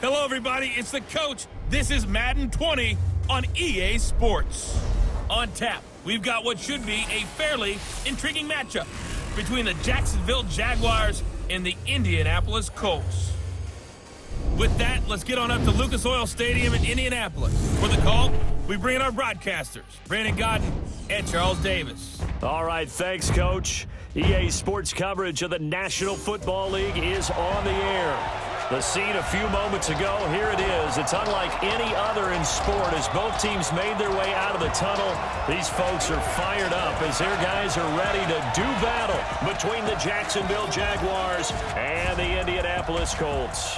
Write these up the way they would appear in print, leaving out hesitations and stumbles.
Hello, everybody. It's the coach. This is Madden 20 on EA Sports. On tap, we've got what should be a fairly intriguing matchup between the Jacksonville Jaguars and the Indianapolis Colts. With that, let's get on up to Lucas Oil Stadium in Indianapolis. For the call, we bring in our broadcasters, Brandon Godden and Charles Davis. All right, thanks, Coach. EA Sports coverage of the National Football League is on the air. The scene a few moments ago, here it is. It's unlike any other in sport as both teams made their way out of the tunnel. These folks are fired up as their guys are ready to do battle between the Jacksonville Jaguars and the Indianapolis Colts.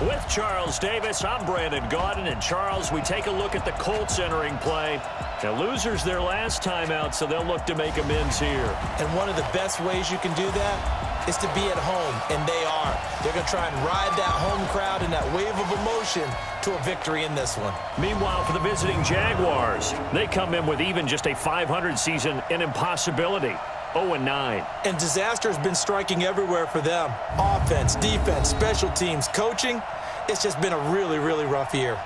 With Charles Davis, I'm Brandon Godden. And Charles, we take a look at the Colts entering play. The losers their last time out, so they'll look to make amends here. And one of the best ways you can do that is to be at home, and they are. They're going to try and ride that home crowd and that wave of emotion to a victory in this one. Meanwhile, for the visiting Jaguars, they come in with even just a .500 season, an impossibility. 0-9. And disaster has been striking everywhere for them. Offense, defense, special teams, coaching. It's just been a really, really rough year.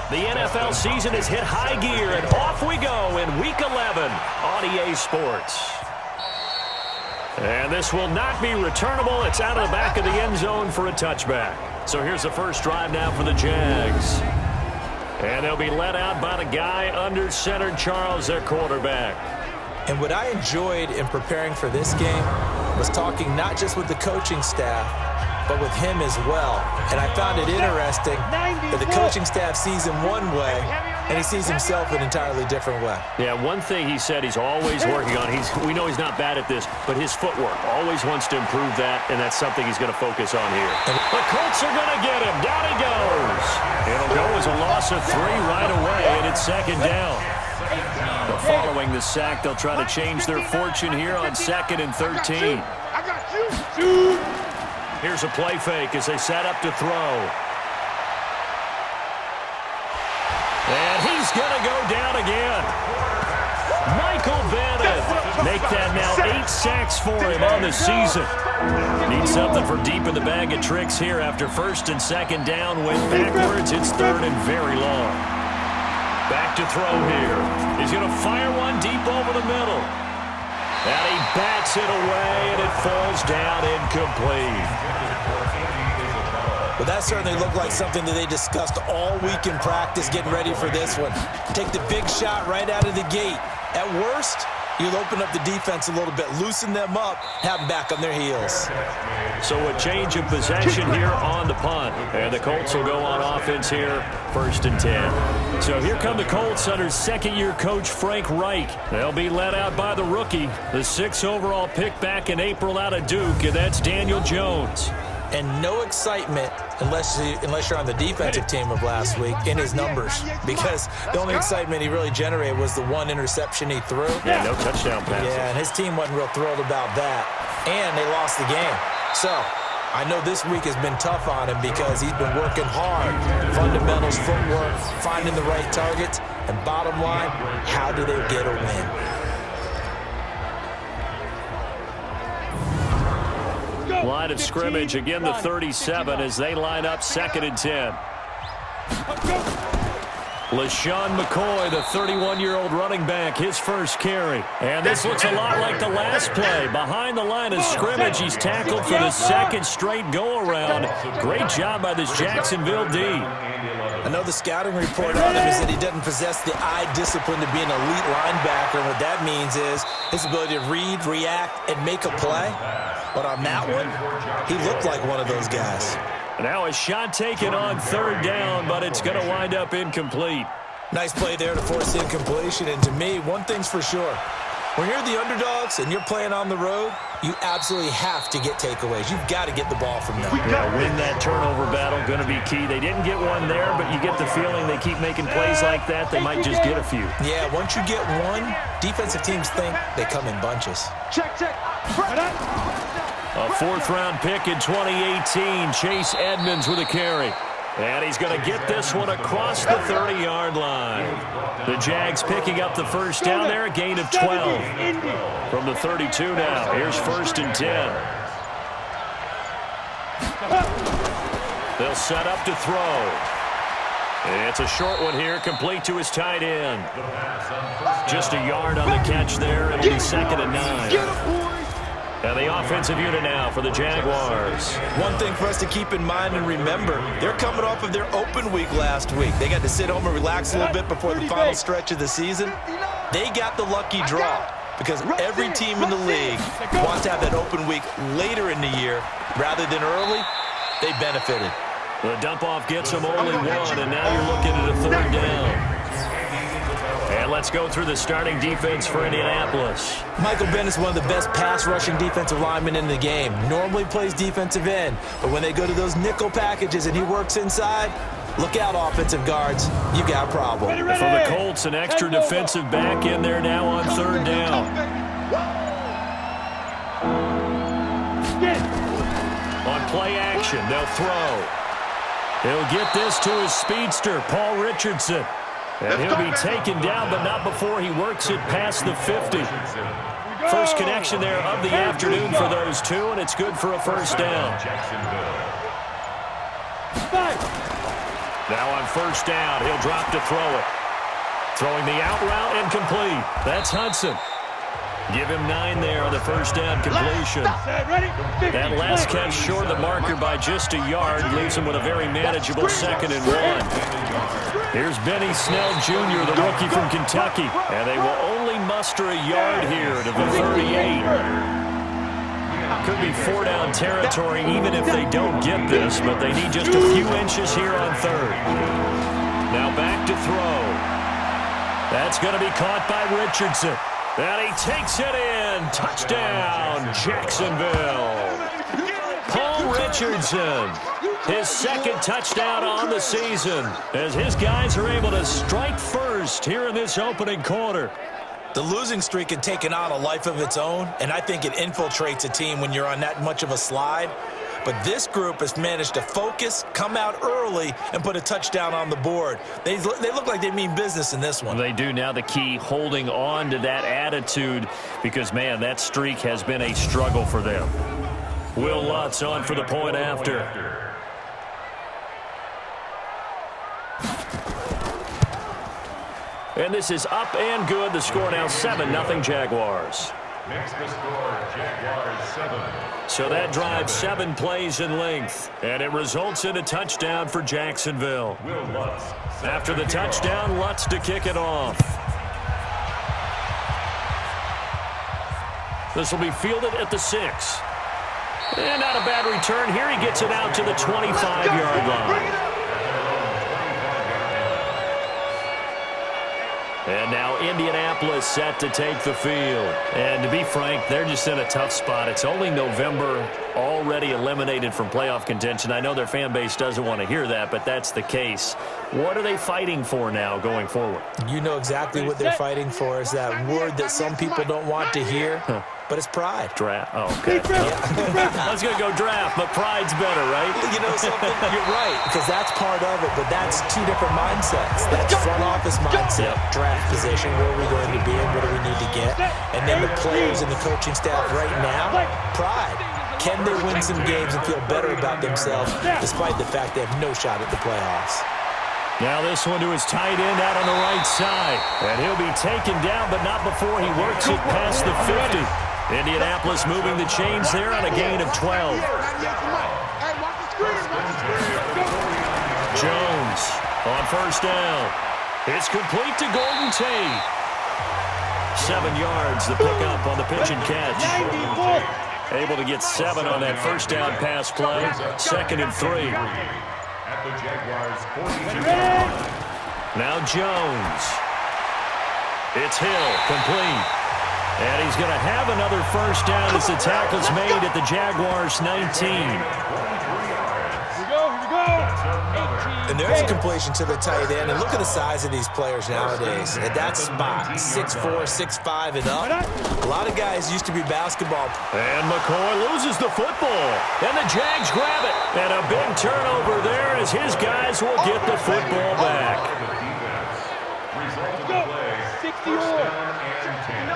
The NFL season has hit high gear, and off we go in Week 11 on EA Sports. And this will not be returnable. It's out of the back of the end zone for a touchback. So here's the first drive now for the Jags. And they'll be let out by the guy under center, Charles, their quarterback. And what I enjoyed in preparing for this game was talking not just with the coaching staff, but with him as well. And I found it interesting that the coaching staff sees him one way, and he sees himself an entirely different way. Yeah, one thing he said he's always working on, we know he's not bad at this, but his footwork, always wants to improve that, and that's something he's going to focus on here. The Colts are going to get him. Down he goes. It'll go as a loss of 3 right away, and it's second down. But following the sack, they'll try to change their fortune here on 2nd and 13. I got you. Here's a play fake as they set up to throw. And he's going to go down again. Michael Bennett. Make that now 8 sacks for him on the season. Need something for deep in the bag of tricks here after 1st and 2nd down. Went backwards. It's 3rd and very long. Back to throw here. He's going to fire one deep over the middle. And he bats it away, and it falls down incomplete. Well, that certainly looked like something that they discussed all week in practice getting ready for this one. Take the big shot right out of the gate. At worst, you'll open up the defense a little bit, loosen them up, have them back on their heels. So a change of possession here on the punt. And the Colts will go on offense here, 1st and 10. So here come the Colts under second-year coach Frank Reich. They'll be led out by the rookie, the 6th overall pick back in April out of Duke, and that's Daniel Jones. And no excitement unless you're on the defensive team of last week in his numbers, because the only excitement he really generated was the 1 interception he threw. Yeah, no touchdown passes. Yeah, and his team wasn't real thrilled about that, and they lost the game. So I know this week has been tough on him because he's been working hard. Fundamentals, footwork, finding the right targets, and bottom line, how do they get a win? Line of scrimmage, again the 37 as they line up 2nd and 10. LaShawn McCoy, the 31-year-old running back, his first carry. And this looks a lot like the last play. Behind the line of scrimmage, he's tackled for the 2nd straight go-around. Great job by this Jacksonville D. I know the scouting report on him is that he doesn't possess the eye discipline to be an elite linebacker. And what that means is his ability to read, react, and make a play. But on that one, he looked like one of those guys. Now a shot taken on 3rd down, but it's going to wind up incomplete. Nice play there to force incompletion. And to me, one thing's for sure. When you're the underdogs and you're playing on the road, you absolutely have to get takeaways. You've got to get the ball from them. Yeah, win that turnover battle, going to be key. They didn't get one there, but you get the feeling they keep making plays like that, they might just get a few. Yeah, once you get one, defensive teams think they come in bunches. Check. A fourth-round pick in 2018, Chase Edmonds with a carry. And he's going to get this one across the 30-yard line. The Jags picking up the first down there, a gain of 12. From the 32 now, here's 1st and 10. They'll set up to throw. It's a short one here, complete to his tight end. Just a yard on the catch there. It'll be 2nd and 9. And the offensive unit now for the Jaguars. One thing for us to keep in mind and remember, they're coming off of their open week last week. They got to sit home and relax a little bit before the final stretch of the season. They got the lucky draw because every team in the league wants to have that open week later in the year rather than early. They benefited. The dump-off gets them only one, and now you're looking at a 3rd down. And let's go through the starting defense for Indianapolis. Michael Bennett's one of the best pass-rushing defensive linemen in the game. Normally plays defensive end, but when they go to those nickel packages and he works inside, look out, offensive guards. You got a problem. For the Colts, an extra defensive back in there now on 3rd down. On play action, they'll throw. He'll get this to his speedster, Paul Richardson. And he'll be taken down, but not before he works it past the 50. First connection there of the afternoon for those two, and it's good for a 1st down. Now on 1st down, he'll drop to throw it. Throwing the out route and complete. That's Hudson. Give him 9 there on the 1st down completion. That last catch short of the marker by just a yard leaves him with a very manageable 2nd and 1. Here's Benny Snell Jr., the rookie from Kentucky. And they will only muster a yard here to the 38. Could be 4-down territory even if they don't get this, but they need just a few inches here on 3rd. Now back to throw. That's going to be caught by Richardson. And he takes it in. Touchdown, Jacksonville. Paul Richardson, his 2nd touchdown on the season, as his guys are able to strike first here in this opening quarter. The losing streak had taken on a life of its own, and I think it infiltrates a team when you're on that much of a slide. But this group has managed to focus, come out early, and put a touchdown on the board. They look like they mean business in this one. They do. Now the key, holding on to that attitude, because, man, that streak has been a struggle for them. Will Lutz on for the point after. And this is up and good. The score now 7-0 Jaguars. Next to score, Jaguars 7. So that drives 7 plays in length, and it results in a touchdown for Jacksonville. After the touchdown, Lutz to kick it off. This will be fielded at the 6. And not a bad return here. He gets it out to the 25-yard line. And now Indianapolis set to take the field. And to be frank, they're just in a tough spot. It's only November, already eliminated from playoff contention. I know their fan base doesn't want to hear that, but that's the case. What are they fighting for now going forward? You know exactly what they're fighting for is that word that some people don't want to hear, but it's pride. Draft. Oh, okay. I was going to go draft, but pride's better, right? You know something? You're right, because that's part of it, but that's 2 different mindsets. That's front office mindset, draft position, where are we going to be and what do we need to get? And then the players and the coaching staff right now, pride. Can they win some games and feel better about themselves despite the fact they have no shot at the playoffs? Now this one to his tight end out on the right side. And he'll be taken down, but not before he works it past the 50. Indianapolis moving the chains there on a gain of 12. Jones on 1st down. It's complete to Golden Tate. 7 yards, the pickup on the pitch and catch. Able to get 7 on that 1st down pass play. 2nd and 3. At the Jaguars 42. Now Jones. It's Hill, complete. And he's going to have another first down as the tackle's made at the Jaguars' 19. And there's a completion to the tight end. And look at the size of these players nowadays. At that spot, 6'4", 6'5", and up. A lot of guys used to be basketball. And McCoy loses the football. And the Jags grab it. And a big turnover there as his guys will get the football back. Result of the play, first down and 10.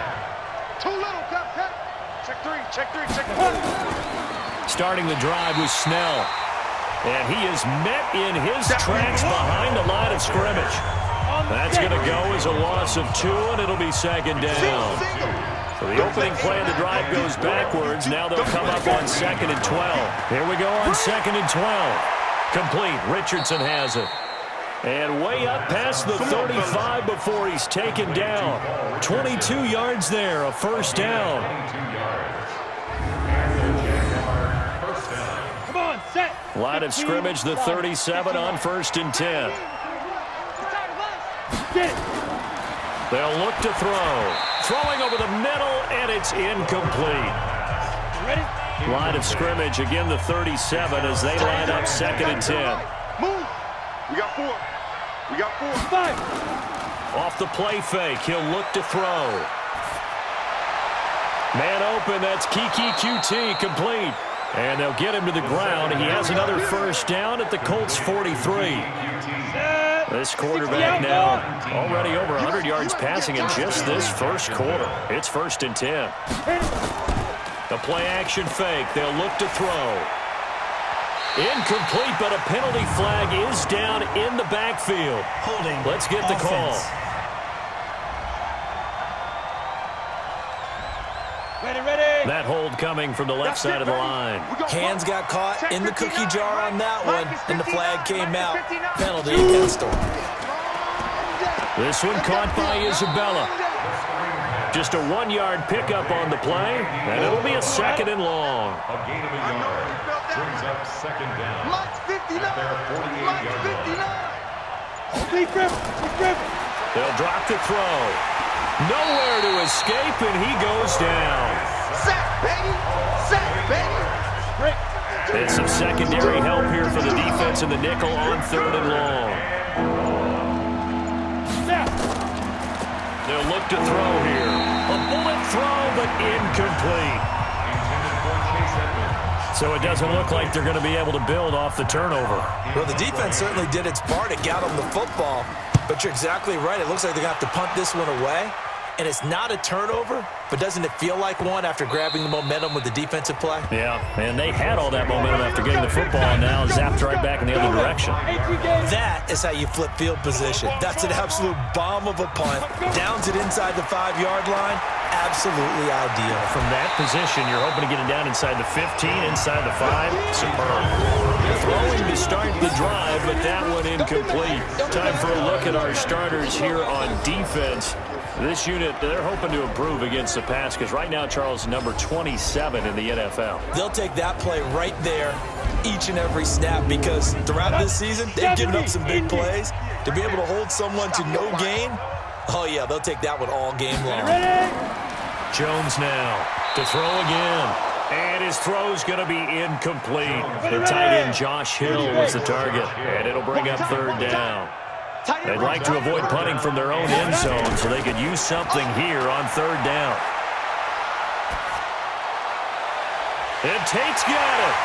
Too little, Cap. Check three. Starting the drive was Snell. And he is met in his tracks behind the line of scrimmage. That's going to go as a loss of 2, and it'll be second down. So the opening play of the drive goes backwards. Now they'll come up on 2nd and 12. Here we go on 2nd and 12. Complete. Richardson has it. And way up past the 35 before he's taken down. 22 yards there, a first down. 22 yards. And the Jaguars first down. Come on, set. Line of scrimmage, the 37 on 1st and 10. They'll look to throw. Throwing over the middle, and it's incomplete. Ready? Line of scrimmage, again the 37 as they line up 2nd and 10. Move. We got 4. 5. Off the play fake, he'll look to throw. Man open, that's Kiki QT, complete. And they'll get him to the ground. He has another first down at the Colts 43. This quarterback now already over 100 yards passing in just this first quarter. It's 1st and 10. The play action fake. They'll look to throw. Incomplete, but a penalty flag is down in the backfield. Holding. Let's get the call. Ready. That hold coming from the left side of the line. Hands got caught in the cookie jar on that one, and the flag came out. Penalty against them. This one caught by Isabella. Just a 1-yard pickup on the play, and it'll be a 2nd and long. A gain of a yard brings up 2nd down. At their 48-yard line. They'll drop the throw. Nowhere to escape, and he goes down. Set, baby. And some secondary help here for the defense in the nickel on 3rd and long. They'll look to throw here. A bullet throw, but incomplete. So it doesn't look like they're going to be able to build off the turnover. Well, the defense certainly did its part. It got them the football. But you're exactly right. It looks like they're going to have to punt this one away. And it's not a turnover, but doesn't it feel like one after grabbing the momentum with the defensive play? Yeah, and they had all that momentum after getting the football, and now zapped right back in the other direction. That is how you flip field position. That's an absolute bomb of a punt. Downs it inside the 5-yard line. Absolutely ideal. From that position, you're hoping to get it down inside the 15, inside the 5. Superb. Throwing to start the drive, but that one incomplete. Time for a look at our starters here on defense. This unit, they're hoping to improve against the pass because right now, Charles, number 27 in the NFL. They'll take that play right there each and every snap because throughout this season, they've given up some big plays. To be able to hold someone to no gain, oh, yeah, they'll take that one all game long. Jones now to throw again. And his throw's going to be incomplete. The tight end, Josh Hill, was the target. And it'll bring up 3rd down. They'd like to avoid punting from their own end zone so they could use something here on 3rd down. And Tate's got it.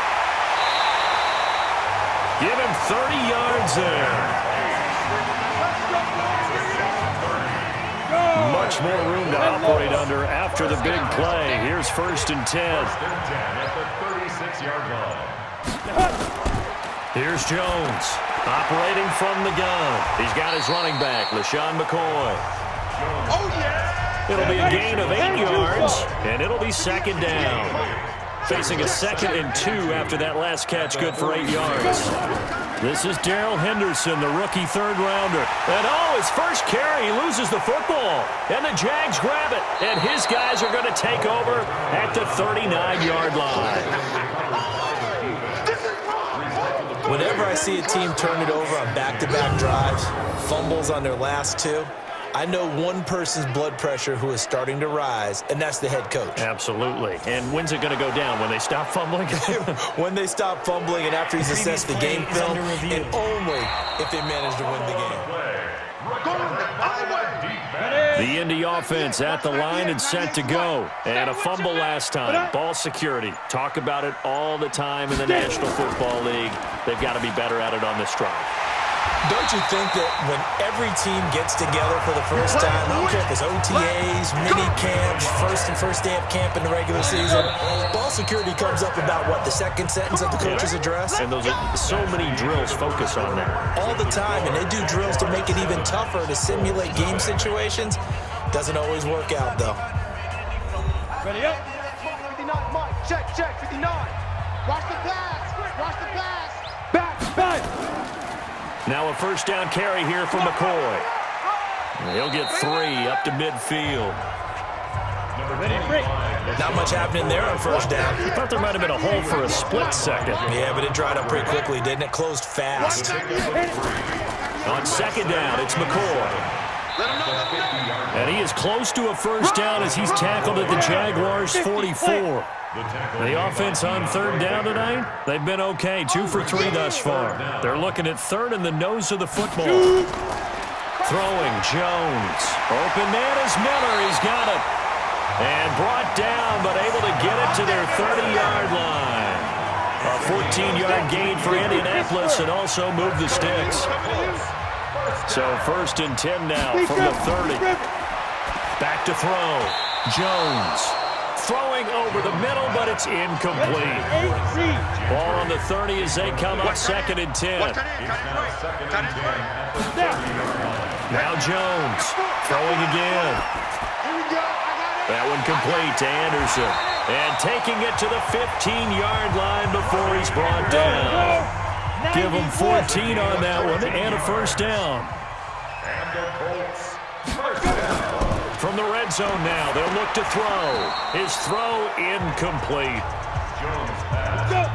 Give him 30 yards there. Much more room to operate under after the big play. Here's 1st and 10. 1st and 10 at the 36-yard line. Here's Jones. Operating from the gun. He's got his running back, LaShawn McCoy. Oh, yeah. It'll be a gain of 8 yards, and it'll be 2nd down. Facing a 2nd and 2 after that last catch, good for 8 yards. This is Gerald Henderson, the rookie 3rd-rounder. And, his first carry, he loses the football. And the Jags grab it, and his guys are going to take over at the 39-yard line. Whenever I see a team turn it over on back-to-back drives, fumbles on their last 2, I know one person's blood pressure who is starting to rise, and that's the head coach. Absolutely. And when's it going to go down? When they stop fumbling? When they stop fumbling and after he's assessed the game film, and only if they manage to win the game. The Indy offense at the line and set to go. And a fumble last time. Ball security. Talk about it all the time in the National Football League. They've got to be better at it on this drive. Don't you think that when every team gets together for the first time, I don't care if it's OTAs, mini camps, first day of camp in the regular season, ball security comes up about, what, the second sentence of the coach's address? And those are so many drills focus on that. All the time, and they do drills to make it even tougher to simulate game situations. Doesn't always work out, though. Ready up. 59, Mike. Check, 59. Watch the pass. Watch the pass. Back. Now a first down carry here for McCoy. He'll get 3 up to midfield. Not much happening there on first down. I thought there might have been a hole for a split second. Yeah, but it dried up pretty quickly, didn't it? Closed fast. On second down, it's McCoy. And he is close to a first down as he's tackled at the Jaguars' 44. The offense on third down tonight, they've been okay. 2 for 3 thus far. They're looking at third in the nose of the football. Throwing, Jones. Open man is Miller. He's got it. And brought down, but able to get it to their 30-yard line. A 14-yard gain for Indianapolis and also move the sticks. So 1st and 10 now from the 30. Back to throw. Jones. Throwing over the middle, but it's incomplete. Ball on the 30 as they come up 2nd and 10. Now Jones throwing again. That one complete to Anderson. And taking it to the 15-yard line before he's brought down. Give him 14 on that one and a first down. And the Colts, first down. From the red zone now, they'll look to throw. His throw incomplete.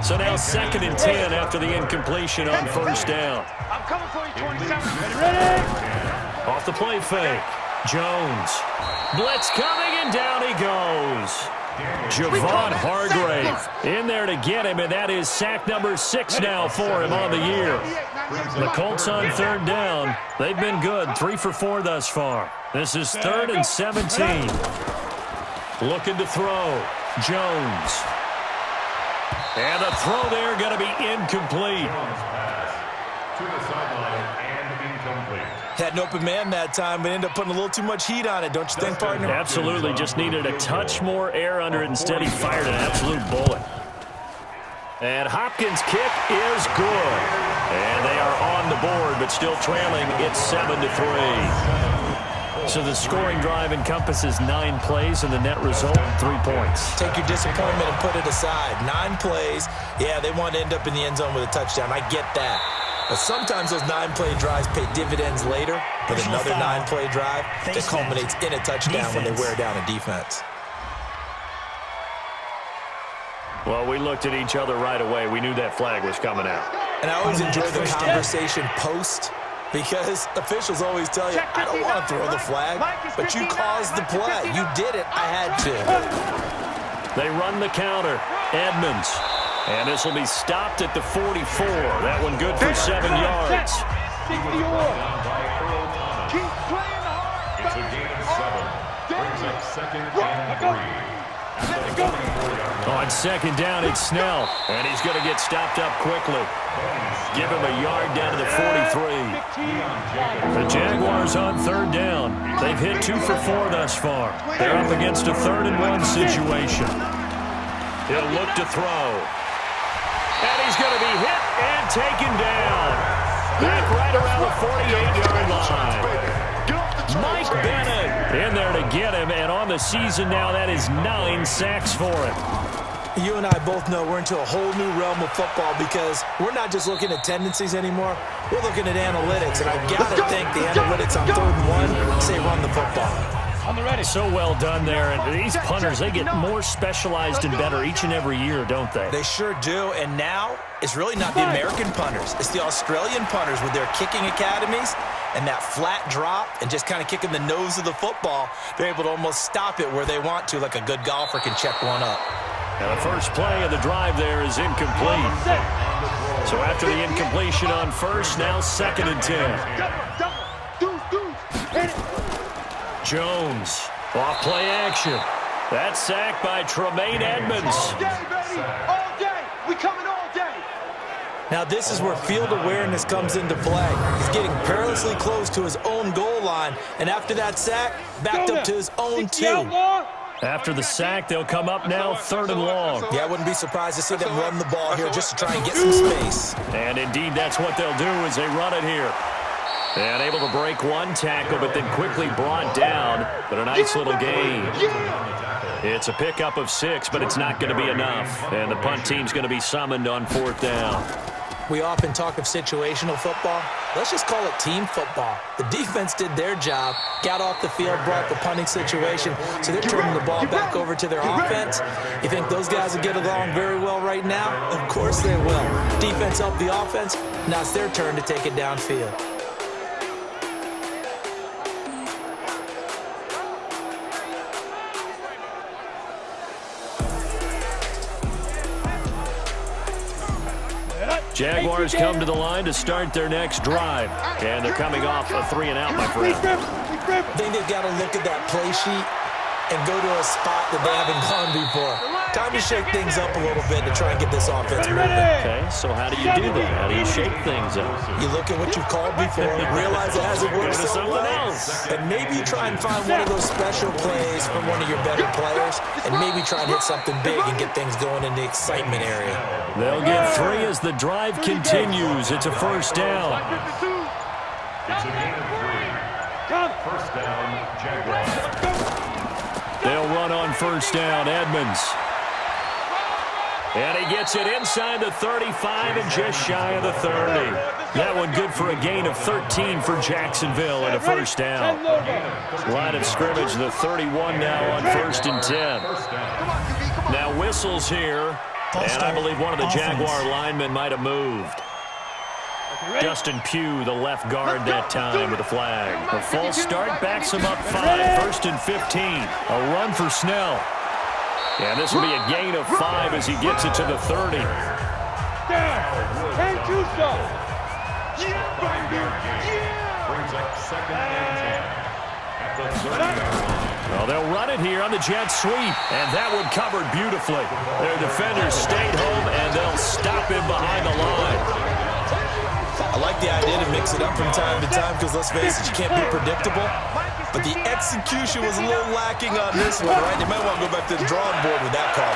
So now 2nd and 10 after the incompletion on first down. I'm coming for you, 27. Ready? Off the play fake. Jones. Blitz coming, and down he goes. Javon Hargrave in there to get him, and that is sack number 6 now for him on the year. The Colts on third down. They've been good, 3 for 4 thus far. This is 3rd and 17. Looking to throw. Jones. And the throw there going to be incomplete. To the sideline and incomplete. Had an open man that time, but ended up putting a little too much heat on it, don't you think, partner? Absolutely. Just needed a touch more air under it. Instead, he fired an absolute bullet. And Hopkins' kick is good. And they are on the board, but still trailing. It's 7-3. So the scoring drive encompasses 9 plays, and the net result, 3 points. Take your disappointment and put it aside. 9 plays. Yeah, they want to end up in the end zone with a touchdown. I get that. But sometimes those 9-play drives pay dividends later with another 9-play drive that culminates in a touchdown when they wear down a defense. Well, we looked at each other right away. We knew that flag was coming out. And I always enjoy the conversation post, because officials always tell you, I don't want to throw the flag, but you caused the play. You did it. I had to. They run the counter. Edmonds. And this will be stopped at the 44. That one good for 7 yards. Keep playing hard. It's a gain of 7. Brings up 2nd and 3. On 2nd down, it's Snell. And he's going to get stopped up quickly. Give him a yard down to the 43. The Jaguars on third down. They've hit 2 for 4 thus far. They're up against a 3rd and 1 situation. He'll look to throw. And he's going to be hit and taken down. Back right around the 48-yard line. Mike Bennett in there to get him. And on the season now, that is 9 sacks for him. You and I both know we're into a whole new realm of football, because we're not just looking at tendencies anymore. We're looking at analytics, and I've got to think the analytics on 3rd and 1 say run the football. So well done there. And these punters, they get more specialized and better each and every year, don't they? They sure do. And now it's really not the American punters. It's the Australian punters with their kicking academies. and that flat drop and just kind of kicking the nose of the football, they're able to almost stop it where they want to, like a good golfer can check one up. And the first play of the drive there is incomplete. So after the incompletion on first, now 2nd and 10. Jones, off play action. That's sacked by Tremayne Edmonds. All day, baby. All day. We coming all day. Now this is where field awareness comes into play. He's getting perilously close to his own goal line, and after that sack, backed up to his own 2. After the sack, they'll come up now 3rd and long. Yeah, I wouldn't be surprised to see them run the ball here just to try and get some space. And indeed, that's what they'll do as they run it here. And able to break one tackle, but then quickly brought down. But a nice little gain. It's a pickup of 6, but it's not going to be enough. And the punt team's going to be summoned on 4th down. We often talk of situational football. Let's just call it team football. The defense did their job, got off the field, brought the punting situation, so they're turning the ball back over to their offense. You think those guys will get along very well right now? Of course they will. Defense helped the offense. Now it's their turn to take it downfield. Jaguars come to the line to start their next drive. And they're coming off a 3-and-out, my friend. I think they've got to look at that play sheet and go to a spot that they haven't gone before. Time to shake things up a little bit to try and get this offense moving. Okay, so how do you do that? How do you shake things up? You look at what you've called before, realize it hasn't worked so well, and maybe you try and find one of those special plays from one of your better players, and maybe try and hit something big and get things going in the excitement area. They'll get 3 as the drive continues. It's a 1st down. It's a gain of 3. 1st down, Jaguars. They'll run on 1st down, Edmonds. And he gets it inside the 35 and just shy of the 30. That one good for a gain of 13 for Jacksonville and a 1st down. Line of scrimmage, the 31 now on 1st and 10. Now whistles here, and I believe one of the Jaguar linemen might have moved. Justin Pugh, the left guard that time with a flag. A false start backs him up 5, 1st and 15. A run for Snell. And this will be a gain of 5 as he gets it to the 30. Brings up 2nd and 10 at the 30-yard line. Well, they'll run it here on the jet sweep, and that one covered beautifully. Their defenders stayed home, and they'll stop him behind the line. I like the idea to mix it up from time to time because, let's face it, you can't be predictable. But the execution was a little lacking on this one, right? They might want to go back to the drawing board with that call.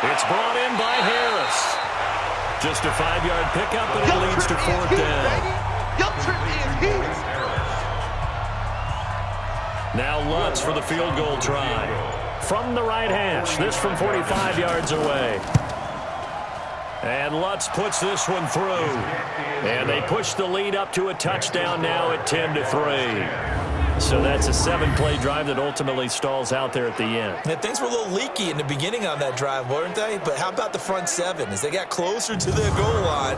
It's brought in by Harris. Just a 5-yard pickup, and it leads to 4th down. Now Lutz for the field goal try. From the right hash, this from 45 yards away. And Lutz puts this one through. And they push the lead up to a touchdown now at 10-3. So that's a 7-play drive that ultimately stalls out there at the end. Yeah, things were a little leaky in the beginning on that drive, weren't they? But how about the front 7? As they got closer to their goal line,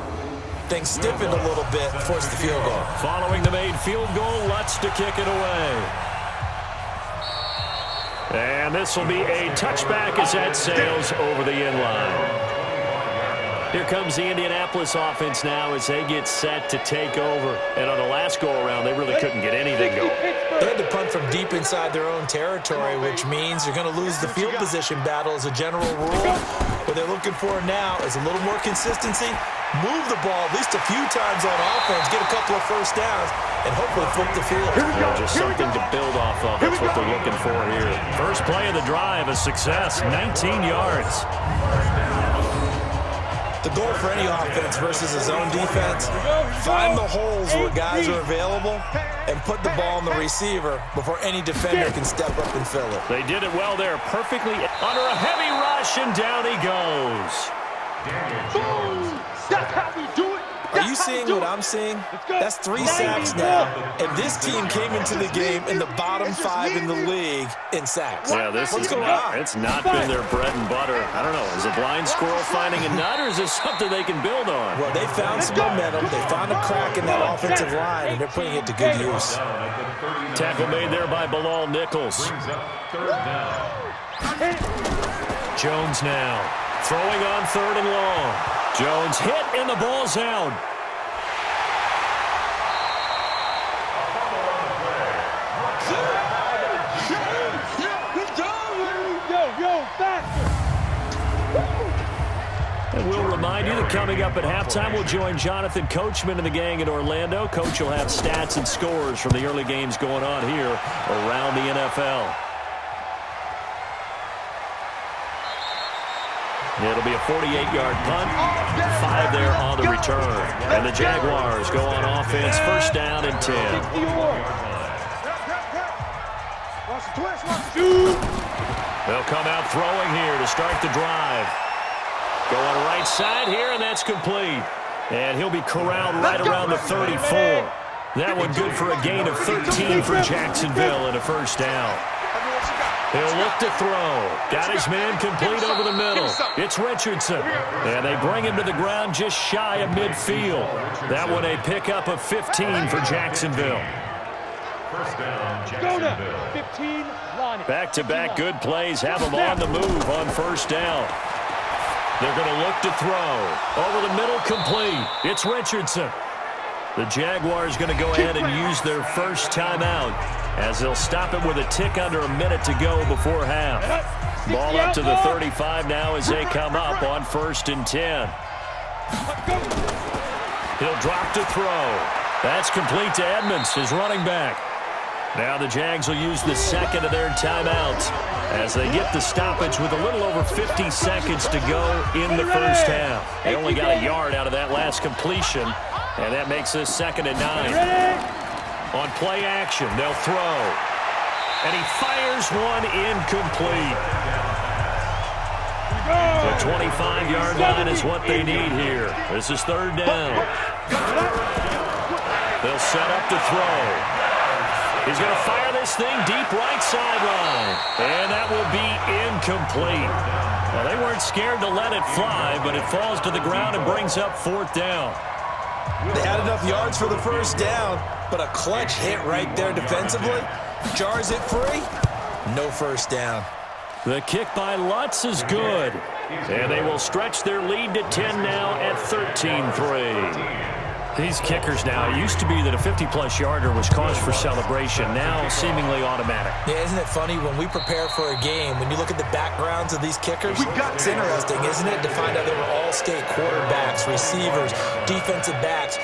things stiffened a little bit and forced the field goal. Following the made field goal, Lutz to kick it away. And this will be a touchback as that sails over the end line. Here comes the Indianapolis offense now as they get set to take over. And on the last go-around, they really couldn't get anything going. They had to punt from deep inside their own territory, which means you're going to lose the field position battle as a general rule. What they're looking for now is a little more consistency, move the ball at least a few times on offense, get a couple of 1st downs, and hopefully flip the field. Just something to build off of. That's what they're looking for here. First play of the drive, a success, 19 yards. The goal for any offense versus his own defense, find the holes where guys are available and put the ball on the receiver before any defender can step up and fill it. They did it well there, perfectly under a heavy rush, and down he goes. Boom! That's how we do it. Are you seeing what I'm seeing? That's 3 sacks now, and this team came into the game in the bottom 5 in the league in sacks. Yeah, it's not been their bread and butter. I don't know. Is a blind squirrel finding a nut, or is this something they can build on? Well, they found some momentum. They found a crack in that offensive line, and they're putting it to good use. Tackle made there by Bilal Nichols. Jones now throwing on 3rd and long. Jones hit, and the ball's out. And we'll remind you that coming up at halftime, we'll join Jonathan Coachman and the gang in Orlando. Coach will have stats and scores from the early games going on here around the NFL. It'll be a 48-yard punt, 5 there on the return. And the Jaguars go on offense, 1st down and 10. They'll come out throwing here to start the drive. Going right side here, and that's complete. And he'll be corralled right around the 34. That one good for a gain of 13 for Jacksonville and a 1st down. He'll look to throw. Got his man complete over the middle. It's Richardson. And they bring him to the ground just shy of midfield. That one a pickup of 15 for Jacksonville. Back-to-back good plays have them on the move on 1st down. They're going to look to throw. Over the middle, complete. It's Richardson. The Jaguars going to go ahead and use their first timeout as they'll stop it with a tick under a minute to go before half. Ball up to the 35 now as they come up on 1st and 10. He'll drop to throw. That's complete to Edmonds, his running back. Now the Jags will use the second of their timeouts as they get the stoppage with a little over 50 seconds to go in the 1st half. They only got a yard out of that last completion, and that makes this 2nd and 9. On play action, they'll throw. And he fires one incomplete. The 25-yard line is what they need here. This is 3rd down. They'll set up to throw. He's going to fire this thing deep right sideline. And that will be incomplete. Well, they weren't scared to let it fly, but it falls to the ground and brings up 4th down. They had enough yards for the 1st down, but a clutch hit right there defensively jars it free. No 1st down. The kick by Lutz is good. And they will stretch their lead to 10 now at 13-3. These kickers now, it used to be that a 50-plus yarder was cause for celebration. Now seemingly automatic. Yeah, isn't it funny when we prepare for a game, when you look at the backgrounds of these kickers, it's interesting, isn't it, to find out they were all-state quarterbacks, receivers, defensive backs,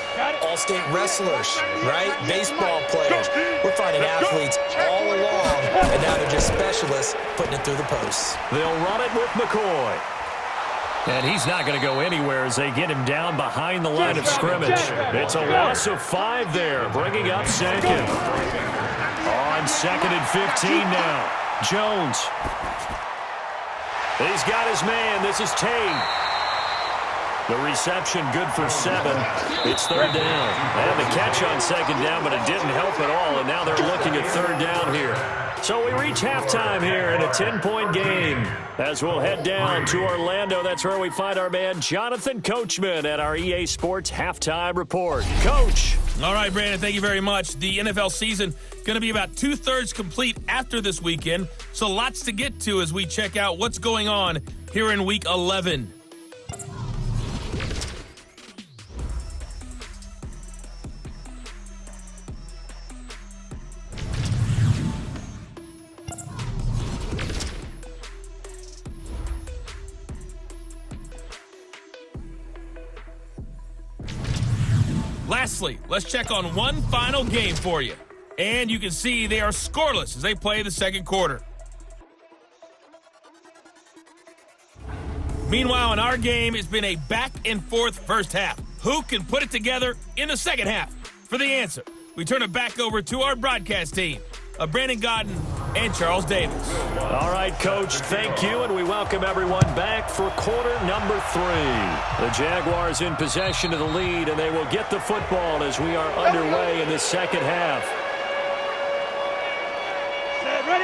all-state wrestlers, right? Baseball players. We're finding athletes all along, and now they're just specialists putting it through the posts. They'll run it with McCoy. And he's not going to go anywhere as they get him down behind the line of scrimmage. It's a loss of 5 there, bringing up 2nd. On 2nd and 15 now. Jones. He's got his man. This is Tate. The reception good for 7. It's 3rd down. And the catch on 2nd down, but it didn't help at all. And now they're looking at 3rd down here. So we reach halftime here in a 10-point game. As we'll head down to Orlando, that's where we find our man Jonathan Coachman at our EA Sports Halftime Report. Coach. All right, Brandon, thank you very much. The NFL season going to be about 2/3 complete after this weekend. So lots to get to as we check out what's going on here in Week 11. Lastly, let's check on one final game for you. And you can see they are scoreless as they play the 2nd quarter. Meanwhile, in our game, it's been a back-and-forth 1st half. Who can put it together in the 2nd half? For the answer, we turn it back over to our broadcast team. Brandon Godden, and Charles Davis. All right, Coach, thank you, and we welcome everyone back for quarter number 3. The Jaguars in possession of the lead, and they will get the football as we are underway in the second half.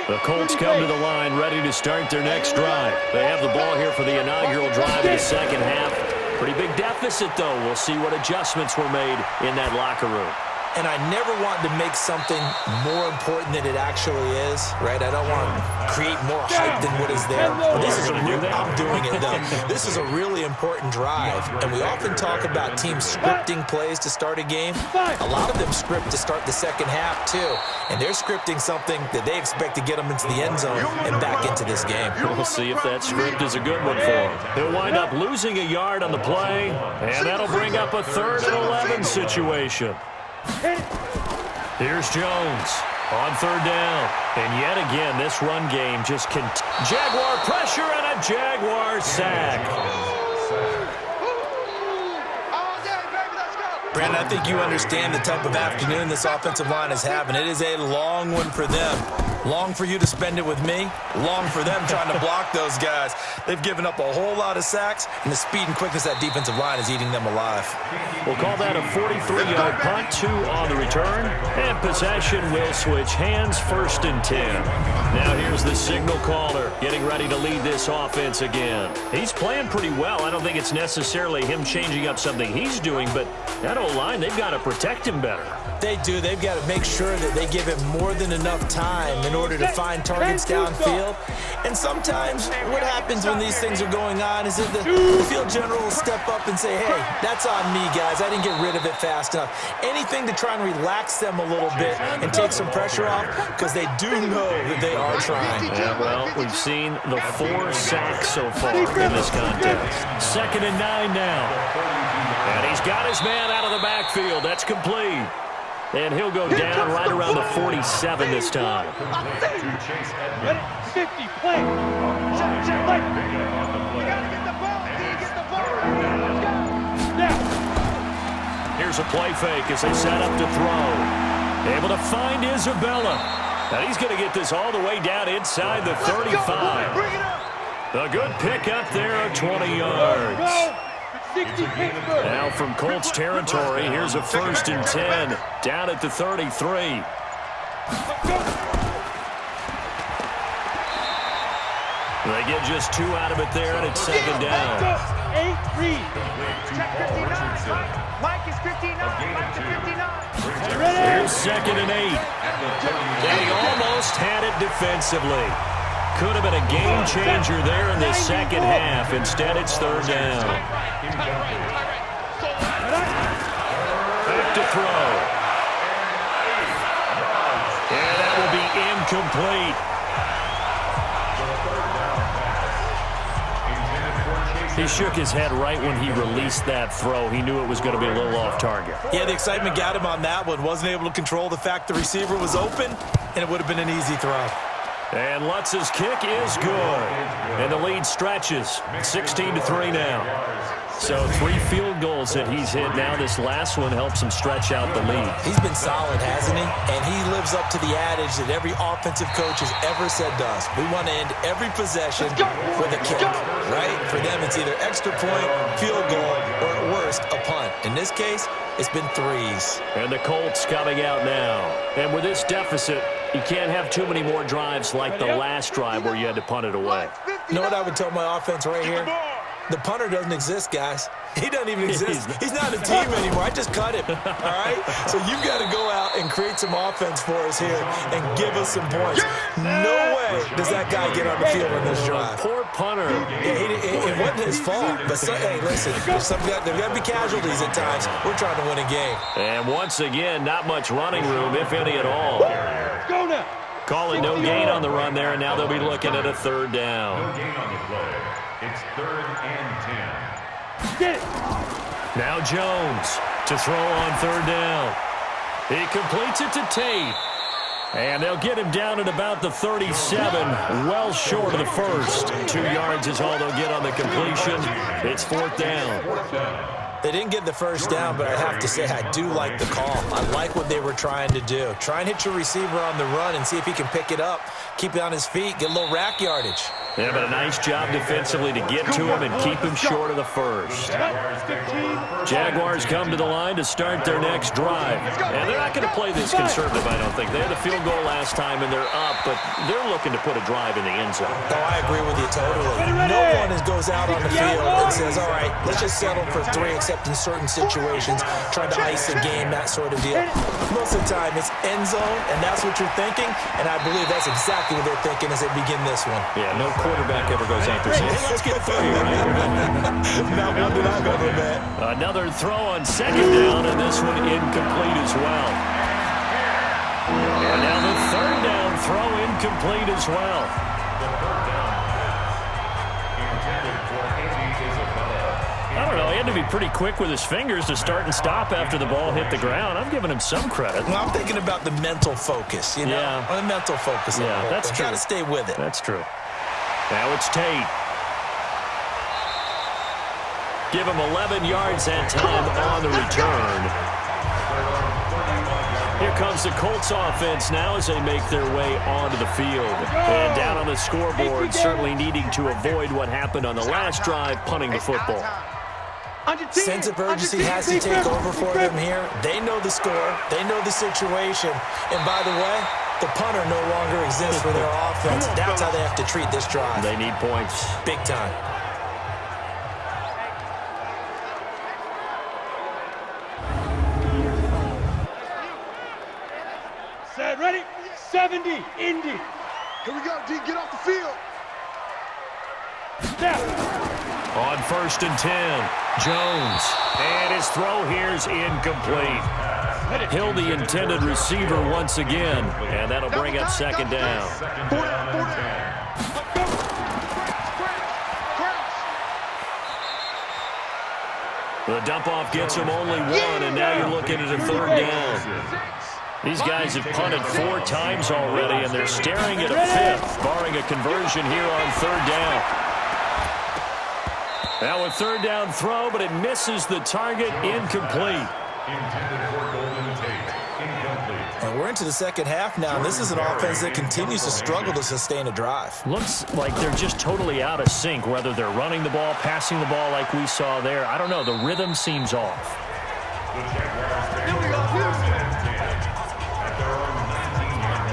The Colts come to the line ready to start their next drive. They have the ball here for the inaugural drive of the second half. Pretty big deficit, though. We'll see what adjustments were made in that locker room. And I never want to make something more important than it actually is, right? I don't want to create more hype than what is there. But this is I'm doing it, though. This is a really important drive. And we often talk about teams scripting plays to start a game. A lot of them script to start the second half, too. And they're scripting something that they expect to get them into the end zone and back into this game. We'll see if that script is a good one for them. He'll wind up losing a yard on the play, and that'll bring up a 3rd and 11 situation. Here's Jones on 3rd down. And yet again, this run game just Jaguar pressure and a Jaguar sack. Brandon, I think you understand the type of afternoon this offensive line is having. It is a long one for them. Long for you to spend it with me. Long for them trying to block those guys. They've given up a whole lot of sacks, and the speed and quickness of that defensive line is eating them alive. We'll call that a 43-yard punt, 2 on the return. And possession will switch hands, 1st and 10. Now here's the signal caller getting ready to lead this offense again. He's playing pretty well. I don't think it's necessarily him changing up something he's doing, but that O-line, they've got to protect him better. They do. They've got to make sure that they give him more than enough time in order to find targets downfield. And sometimes what happens when these things are going on is that the field general will step up and say, hey, that's on me, guys. I didn't get rid of it fast enough. Anything to try and relax them a little bit and take some pressure off, because they do know that they are trying. Yeah, well, we've seen the 4 sacks so far in this contest. 2nd and 9 now. And he's got his man out of the backfield. That's complete. And he'll go down right around the 47 this time. 50 play. Check, play. You gotta get the ball. Get the ball. Now. Here's a play fake as they set up to throw. Able to find Isabella. And he's going to get this all the way down inside the 35. A good pick up there of 20 yards. Now from Colts territory, here's a 1st and 10 down at the 33. They get just 2 out of it there, and it's 2nd down. 8-3. Check 59. Mike is 59. Mike to 59. Here's 2nd and 8. And he almost had it defensively. Could have been a game changer there in the second half. Instead, it's 3rd down. Back to throw. And that will be incomplete. He shook his head right when he released that throw. He knew it was going to be a little off target. Yeah, the excitement got him on that one. Wasn't able to control the fact the receiver was open, and it would have been an easy throw. And Lutz's kick is good. And the lead stretches. 16-3 now. So 3 field goals that he's hit now. This last one helps him stretch out the lead. He's been solid, hasn't he? And he lives up to the adage that every offensive coach has ever said to us. We want to end every possession with a kick, right? For them, it's either extra point, field goal, or at worst, a punt. In this case, it's been 3s. And the Colts coming out now. And with this deficit, you can't have too many more drives like the last drive where you had to punt it away. You know what I would tell my offense right here? The punter doesn't exist, guys. He doesn't even exist. He's not a team anymore. I just cut him, all right? So you've got to go out and create some offense for us here and give us some points. No way does that guy get on the field on this drive. Poor punter. Yeah, it wasn't his fault. But, hey, listen, there's got to be casualties at times. We're trying to win a game. And once again, not much running room, if any at all. Go now. Calling no gain on the run there, and now they'll be looking at a 3rd down. No gain on the play. It's 3rd and 10. Get it. Now Jones to throw on 3rd down. He completes it to Tate. And they'll get him down at about the 37, well short of the first. 2 yards is all they'll get on the completion. It's 4th down. They didn't get the first down, but I have to say I do like the call. I like what they were trying to do. Try and hit your receiver on the run and see if he can pick it up, keep it on his feet, get a little rack yardage. Yeah, but a nice job defensively to get to him and keep him short of the first. Jaguars come to the line to start their next drive. And they're not going to play this conservative, I don't think. They had a field goal last time, and they're up, but they're looking to put a drive in the end zone. Oh, I agree with you totally. No one goes out on the field and says, all right, let's just settle for 3, except in certain situations, trying to ice a game, that sort of deal. Most of the time, it's end zone, and that's what you're thinking, and I believe that's exactly what they're thinking as they begin this one. Yeah, no quarterback ever goes out there saying, hey, let's get 3, right? Not one that I've ever met. Another throw on second down, and this one incomplete as well. And now the third down throw incomplete as well. I don't know. He had to be pretty quick with his fingers to start and stop after the ball hit the ground. I'm giving him some credit. Well, I'm thinking about the mental focus, you know? Yeah. The mental focus. Yeah, that's true. Got to stay with it. That's true. Now it's Tate. Give him 11 yards that time on the return. Here comes the Colts offense now as they make their way onto the field. And down on the scoreboard, certainly needing to avoid what happened on the last drive, punting the football. Sense of urgency has to take over for them here. They know the score. They know the situation. And by the way, the punter no longer exists for their offense. That's how they have to treat this drive. They need points. Big time. Set, ready? 70, Indy. Here we go, D. Get off the field. Step. On 1st and 10, Jones. And his throw here's incomplete. Hill, the intended receiver once again. And that'll bring up second down. The dump-off gets him only 1, and now you're looking at a third down. These guys have punted 4 times already, and they're staring at a 5th, barring a conversion here on third down. Now a third down throw, but it misses the target, incomplete. And we're into the second half now, and this is an offense that continues to struggle to sustain a drive. Looks like they're just totally out of sync, whether they're running the ball, passing the ball like we saw there. I don't know, the rhythm seems off.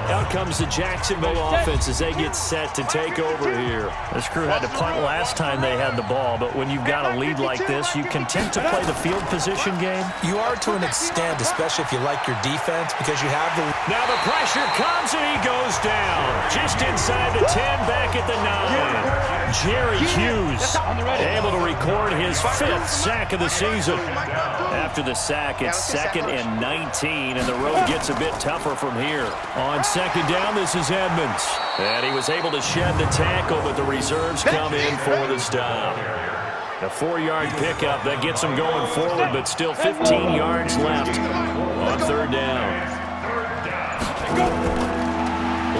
Out comes the Jacksonville offense as they get set to take over here. This crew had to punt last time they had the ball, but when you've got a lead like this, you content to play the field position game? You are to an extent, especially if you like your defense, because you have the... Now the pressure comes and he goes down. Just inside the 10, back at the 9. Jerry Hughes able to record his 5th sack of the season. After the sack, it's 2nd and 19, and the road gets a bit tougher from here. On second down, this is Edmonds. And he was able to shed the tackle, but the reserves come in for the stop. A 4-yard pickup that gets him going forward, but still 15 yards left on third down.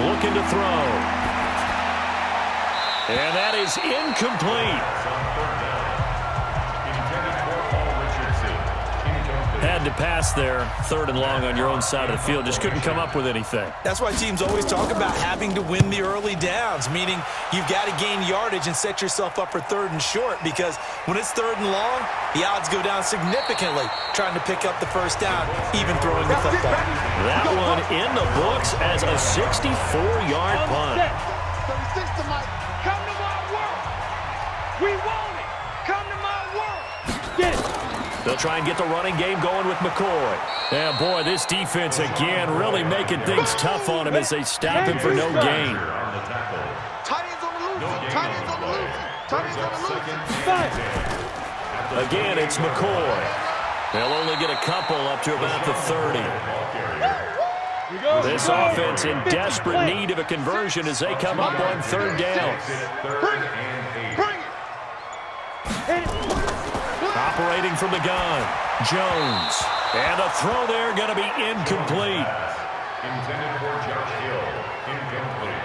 Looking to throw. And that is incomplete. Had to pass there, 3rd and long on your own side of the field. Just couldn't come up with anything. That's why teams always talk about having to win the early downs, meaning you've got to gain yardage and set yourself up for 3rd and short, because when it's 3rd and long, the odds go down significantly trying to pick up the first down, even throwing the football. That one in the books as a 64-yard punt. 36 to Mike. Come to my work. We want it. Come to my work. Get it. They'll try and get the running game going with McCoy. Yeah, boy, this defense again really making things tough on him as they stop him for no gain. Tight ends on the loose. Tight ends on the loose. Tight ends on the loose. Again, it's McCoy. They'll only get a couple up to about the 30. This offense in desperate need of a conversion as they come up on third down. Bring it. Bring it. Hit it. Operating from the gun, Jones. And a throw there going to be incomplete. Intended for Josh Hill. Incomplete.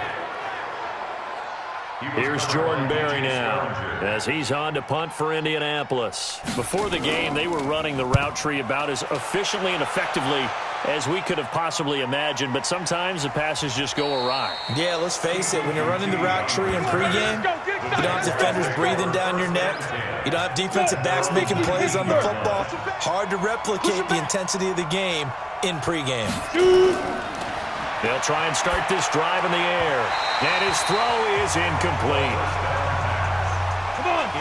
Here's Jordan Berry now as he's on to punt for Indianapolis. Before the game, they were running the route tree about as efficiently and effectively as we could have possibly imagined, but sometimes the passes just go awry. Yeah, let's face it, when you're running the route tree in pregame, you don't have defenders breathing down your neck. You don't have defensive backs making plays on the football. Hard to replicate the intensity of the game in pregame. They'll try and start this drive in the air. And his throw is incomplete.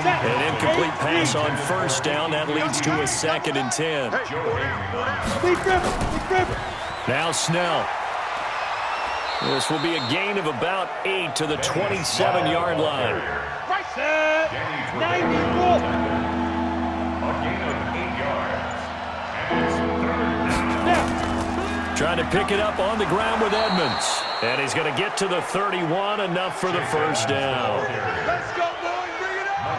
An incomplete pass on first down. That leads to a 2nd and 10. Now Snell. This will be a gain of about 8 to the 27-yard line. Right set. 94. A gain of 8 yards. And it's 3rd down. Trying to pick it up on the ground with Edmonds. And he's going to get to the 31, enough for the first down. Let's go, boys. Bring it up.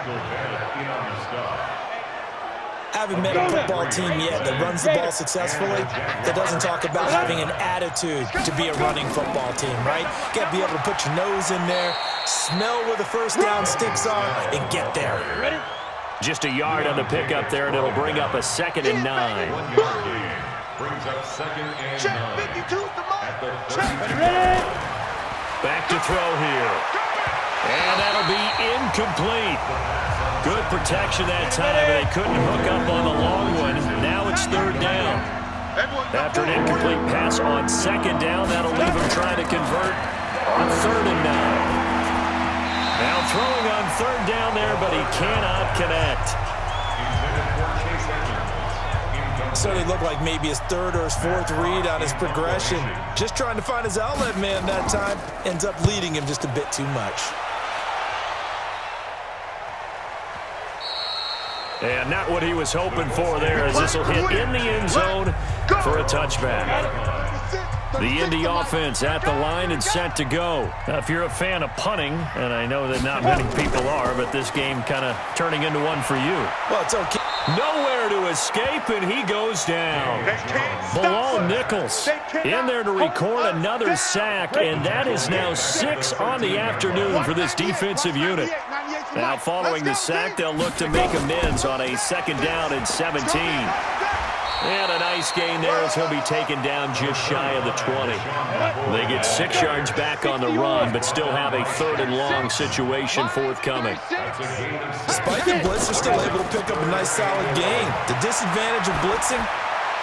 I haven't met a football team yet that runs the ball successfully that doesn't talk about having an attitude to be a running football team, right? You got to be able to put your nose in there, smell where the first down sticks are, and get there. Ready? Just a yard on the pickup there, and it'll bring up a 2nd and 9. Brings up 2nd and 9. Check 52 to At the Check. 32. Ready? Back to throw here. And that'll be incomplete. Good protection that time, but they couldn't hook up on the long one. Now it's 3rd down. After an incomplete pass on 2nd down, that'll leave him trying to convert on 3rd and 9. Now throwing on 3rd down there, but he cannot connect. Certainly looked like maybe his 3rd or his 4th read on his progression. Just trying to find his outlet man that time. Ends up leading him just a bit too much. And not what he was hoping for there, as this will hit in the end zone for a touchback. The Indy offense at the line and set to go. Now, if you're a fan of punting, and I know that not many people are, but this game kind of turning into one for you. Well, it's okay. Nowhere to escape, and he goes down. Below Nichols in there to record another sack, and that is now 6 on the afternoon for this defensive unit. Now, following the sack, they'll look to make amends on a 2nd down and 17. And a nice gain there as he'll be taken down just shy of the 20. They get 6 yards back on the run, but still have a 3rd and long situation forthcoming. Despite the blitz, they're still able to pick up a nice solid gain. The disadvantage of blitzing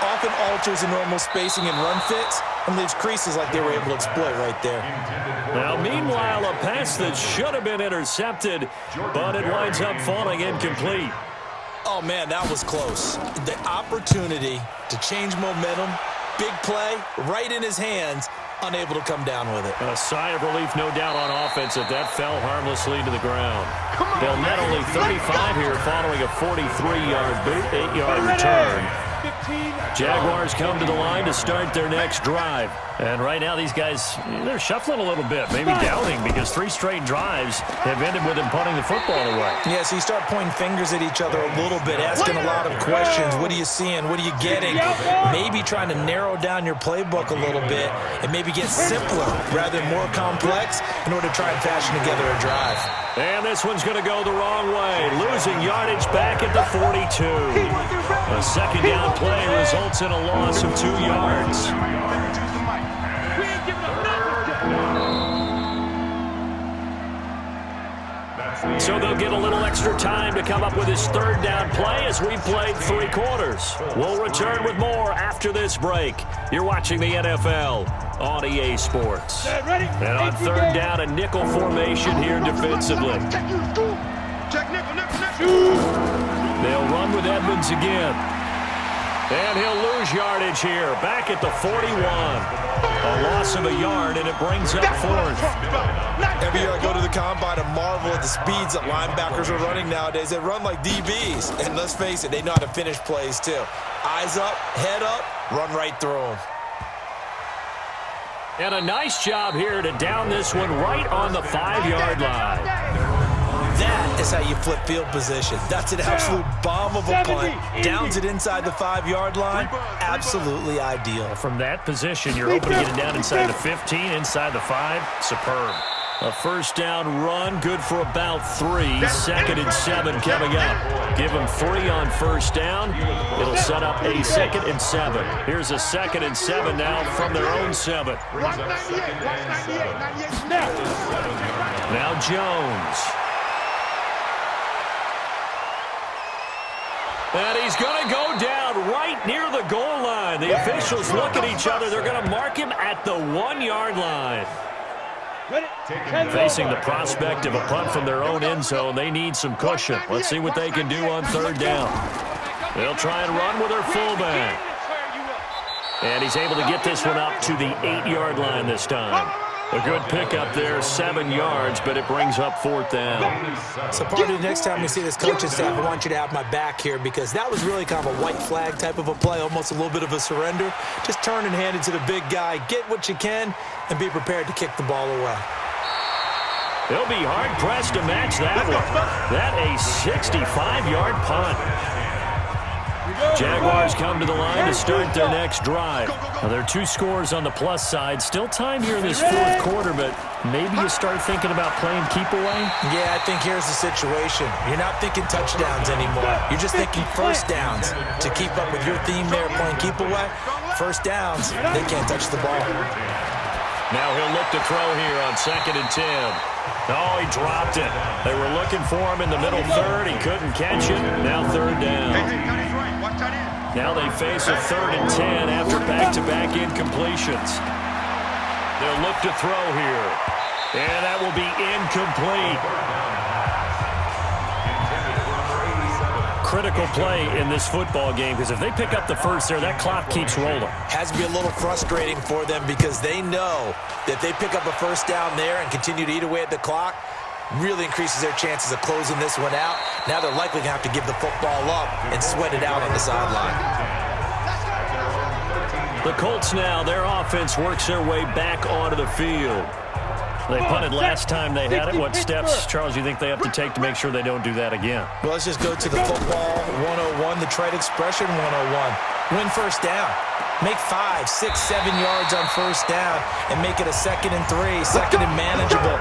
often alters the normal spacing and run fits and leaves creases like they were able to exploit right there. Now, meanwhile, a pass that should have been intercepted, but it winds up falling incomplete. Oh, man, that was close. The opportunity to change momentum, big play, right in his hands, unable to come down with it. A sigh of relief, no doubt, on offense if that fell harmlessly to the ground. They'll net only 35 here following a 43-yard boot, 8-yard return. Jaguars come to the line to start their next drive. And right now these guys, they're shuffling a little bit, maybe doubting, because 3 straight drives have ended with them punting the football away. Yeah, so you start pointing fingers at each other a little bit, asking a lot of questions. What are you seeing? What are you getting? Maybe trying to narrow down your playbook a little bit and maybe get simpler rather than more complex in order to try and fashion together a drive. And this one's going to go the wrong way, losing yardage back at the 42. A 2nd down play results in a loss of 2 yards. So they'll get a little extra time to come up with his 3rd down play as we've played 3 quarters. We'll return with more after this break. You're watching the NFL on EA Sports. And on 3rd down, a nickel formation here defensively. They'll run with Edmonds again. And he'll lose yardage here, back at the 41. A loss of a yard, and it brings up 4th. Every year I go to the combine and marvel at the speeds that linebackers are running nowadays. They run like DBs. And let's face it, they know how to finish plays too. Eyes up, head up, run right through them. And a nice job here to down this one right on the 5-yard line. That is how you flip field position. That's an absolute bomb of a punt. Downs it inside the 5-yard line. Absolutely ideal. From that position, you're hoping to get it down inside the 15, inside the 5. Superb. A first down run, good for about 3. 2nd and 7 coming up. Give them 3 on first down. It'll set up a 2nd and 7. Here's a 2nd and 7 now from their own 7. Now Jones. And he's going to go down right near the goal line. The officials look at each other. They're going to mark him at the 1-yard line. Facing the prospect of a punt from their own end zone, they need some cushion. Let's see what they can do on 3rd down. They'll try and run with their fullback. And he's able to get this one up to the 8-yard line this time. A good pickup there, 7 yards, but it brings up 4th down. So, Party, next time we see this coaching staff, I want you to have my back here because that was really kind of a white flag type of a play, almost a little bit of a surrender. Just turn and hand it to the big guy, get what you can, and be prepared to kick the ball away. They'll be hard-pressed to match that one. That a 65-yard punt. Jaguars come to the line to start their next drive. Now, there are 2 scores on the plus side. Still time here in this 4th quarter, but maybe you start thinking about playing keep away? Yeah, I think here's the situation. You're not thinking touchdowns anymore. You're just thinking first downs. To keep up with your theme there, playing keep away, first downs, they can't touch the ball. Now he'll look to throw here on 2nd and 10. Oh, he dropped it. They were looking for him in the middle 3rd. He couldn't catch it. Now 3rd down. Now they face a 3rd and 10 after back-to-back incompletions. They'll look to throw here. And that will be incomplete. Critical play in this football game because if they pick up the first there, that clock keeps rolling. Has to be a little frustrating for them because they know that they pick up a first down there and continue to eat away at the clock, really increases their chances of closing this one out. Now they're likely going to have to give the football up and sweat it out on the sideline. The Colts now, their offense works their way back onto the field. They punted last time they had it. What steps, Charles, do you think they have to take to make sure they don't do that again? Well, let's just go to the football 101, the trade expression 101. Win first down. Make 5, 6, 7 yards on first down and make it a 2nd and 3, 2nd and manageable.